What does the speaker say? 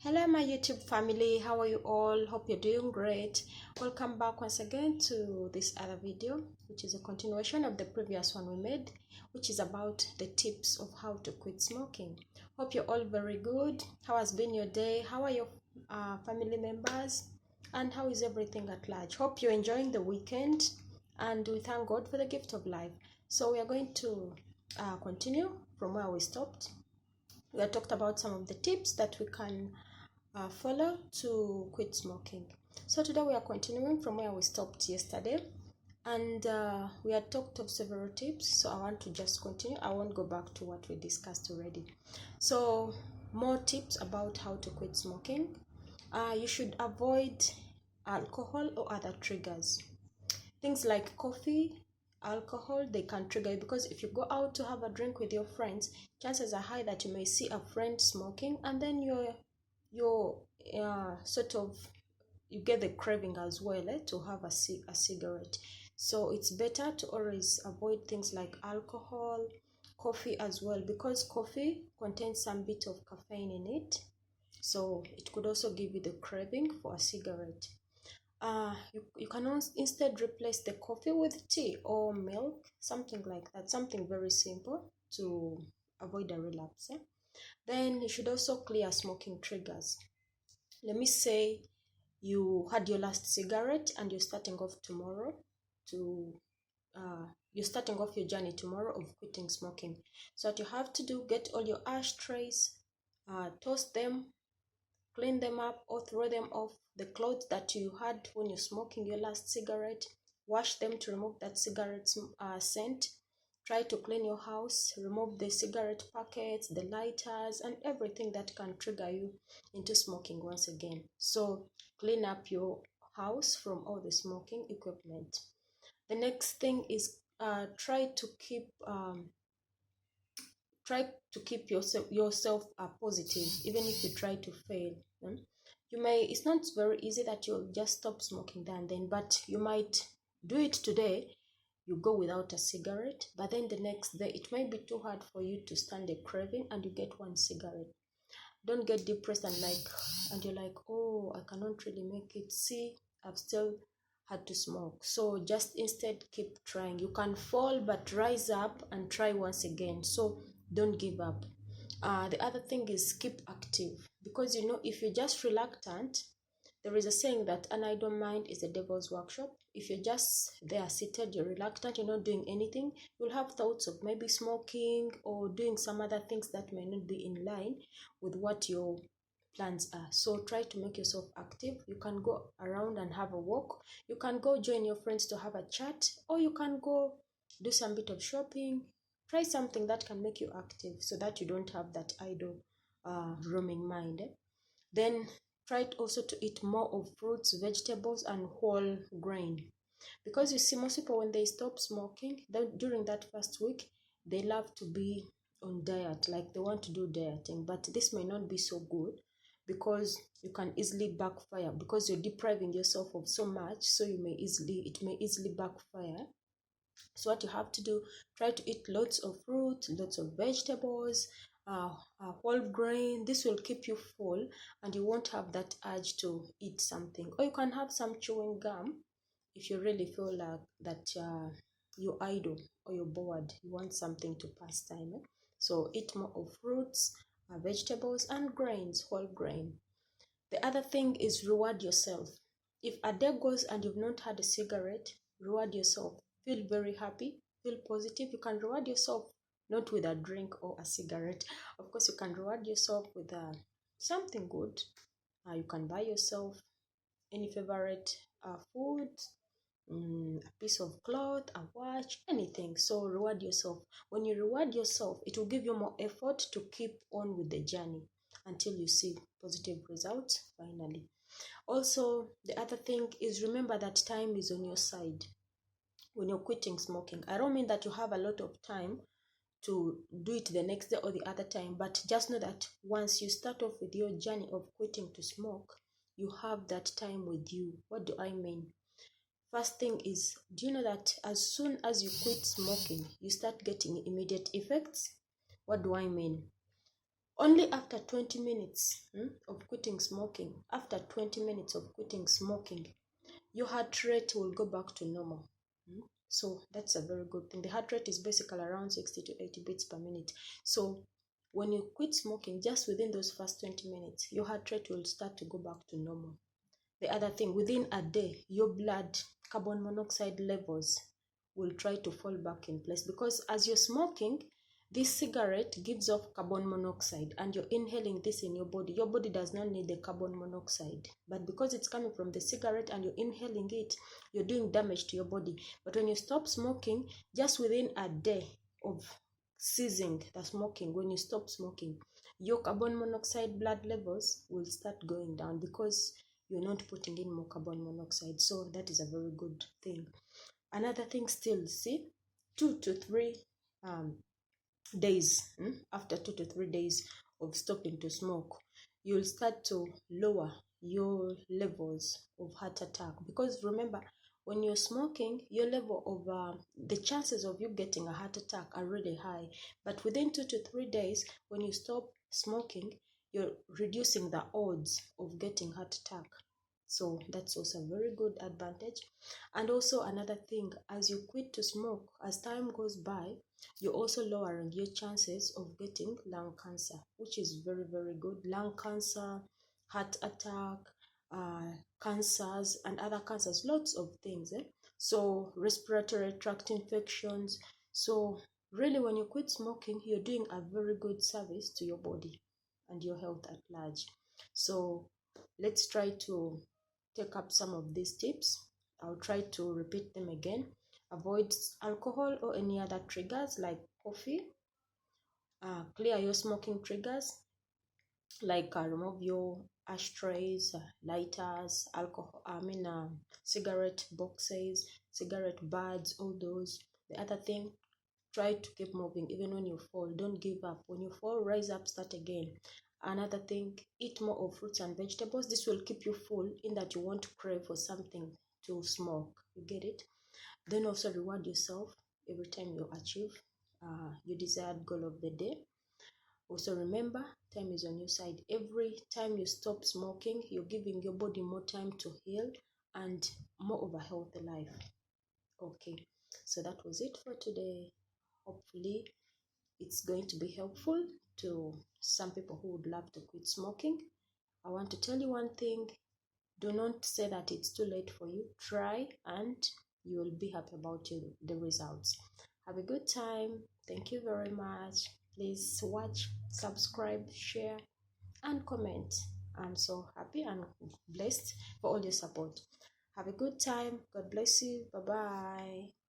Hello my YouTube family, how are you all? Hope you're doing great. Welcome back once again to this other video, which is a continuation of the previous one we made, which is about the tips of how to quit smoking. Hope you're all very good. How has been your day? How are your family members? And how is everything at large? Hope you're enjoying the weekend, and we thank God for the gift of life. So we are going to continue from where we stopped. We have talked about some of the tips that we can follow to quit smoking. So today we are continuing from where we stopped yesterday, and we had talked of several tips, so I want to just continue. I won't go back to what we discussed already. So more tips about how to quit smoking. You should avoid alcohol or other triggers. Things like coffee, alcohol, they can trigger you, because if you go out to have a drink with your friends, chances are high that you may see a friend smoking, and then you're sort of, you get the craving as well to have a cigarette. So it's better to always avoid things like alcohol, coffee as well, because coffee contains some bit of caffeine in it, so it could also give you the craving for a cigarette. You can instead replace the coffee with tea or milk, something like that, something very simple to avoid a relapse. Then you should also clear smoking triggers. Let me say you had your last cigarette and you're starting off tomorrow to you're starting off your journey tomorrow of quitting smoking. So what you have to do, get all your ashtrays, toast them, clean them up, or throw them off. The clothes that you had when you're smoking your last cigarette, wash them to remove that cigarette scent. Try to clean your house, remove the cigarette packets, the lighters, and everything that can trigger you into smoking once again. So clean up your house from all the smoking equipment. The next thing is try to keep yourself positive, even if you try to fail. It's not very easy that you'll just stop smoking then, but you might do it today. You go without a cigarette, but then the next day it might be too hard for you to stand the craving, and you get one cigarette. Don't get depressed and you're like, oh, I cannot really make it. See, I've still had to smoke. So just instead keep trying. You can fall, but rise up and try once again. So don't give up. The other thing is keep active, because if you're just reluctant, there is a saying that an idle mind is the devil's workshop. If you're just there seated, you're reluctant, you're not doing anything, you'll have thoughts of maybe smoking or doing some other things that may not be in line with what your plans are. So try to make yourself active. You can go around and have a walk. You can go join your friends to have a chat, or you can go do some bit of shopping. Try something that can make you active so that you don't have that idle roaming mind. Then try also to eat more of fruits, vegetables, and whole grain. Because you see, most people, when they stop smoking, during that first week, they love to be on diet, like they want to do dieting. But this may not be so good, because you can easily backfire, because you're depriving yourself of so much, so it may easily backfire. So what you have to do, try to eat lots of fruit, lots of vegetables, whole grain. This will keep you full, and you won't have that urge to eat something. Or you can have some chewing gum if you really feel like that you're idle or you're bored, you want something to pass time. So eat more of fruits, vegetables, and grains, whole grain. The other thing is reward yourself. If a day goes and you've not had a cigarette, reward yourself. Feel very happy, feel positive. You can reward yourself not with a drink or a cigarette. Of course, you can reward yourself with something good. You can buy yourself any favorite food, a piece of cloth, a watch, anything. So reward yourself. When you reward yourself, it will give you more effort to keep on with the journey until you see positive results finally. Also, the other thing is, remember that time is on your side when you're quitting smoking. I don't mean that you have a lot of time to do it the next day or the other time, but just know that once you start off with your journey of quitting to smoke, you have that time with you. What do I mean? First thing is, do you know that as soon as you quit smoking, you start getting immediate effects? What do I mean? Only after 20 minutes of quitting smoking, after 20 minutes of quitting smoking, your heart rate will go back to normal. So that's a very good thing. The heart rate is basically around 60 to 80 beats per minute. So when you quit smoking, just within those first 20 minutes, your heart rate will start to go back to normal. The other thing, within a day, your blood carbon monoxide levels will try to fall back in place, because as you're smoking, this cigarette gives off carbon monoxide and you're inhaling this in your body. Your body does not need the carbon monoxide, but because it's coming from the cigarette and you're inhaling it, you're doing damage to your body. But when you stop smoking, just within a day of ceasing the smoking, when you stop smoking, your carbon monoxide blood levels will start going down, because you're not putting in more carbon monoxide. So that is a very good thing. Another thing still, see, 2 to 3 days, after 2 to 3 days of stopping to smoke, you'll start to lower your levels of heart attack. Because remember, when you're smoking, your level of the chances of you getting a heart attack are really high. But within 2 to 3 days, when you stop smoking, you're reducing the odds of getting heart attack. So that's also a very good advantage. And also another thing, as you quit to smoke, as time goes by, you're also lowering your chances of getting lung cancer, which is very, very good. Lung cancer, heart attack, cancers, and other cancers, lots of things. So respiratory tract infections. So really, when you quit smoking, you're doing a very good service to your body and your health at large. So let's try to take up some of these tips. I'll try to repeat them again. Avoid alcohol or any other triggers like coffee. Clear your smoking triggers, like remove your ashtrays, lighters, cigarette boxes, cigarette buds, all those. The other thing, try to keep moving even when you fall. Don't give up. When you fall, rise up, start again. Another thing, eat more of fruits and vegetables. This will keep you full, in that you won't crave for something to smoke. You get it? Then also reward yourself every time you achieve your desired goal of the day. Also remember, time is on your side. Every time you stop smoking, you're giving your body more time to heal and more of a healthy life. Okay, so that was it for today. Hopefully it's going to be helpful to some people who would love to quit smoking. I want to tell you one thing. Do not say that it's too late for you. Try and you will be happy about the results. Have a good time. Thank you very much. Please watch, subscribe, share, and comment. I'm so happy and blessed for all your support. Have a good time. God bless you. Bye-bye.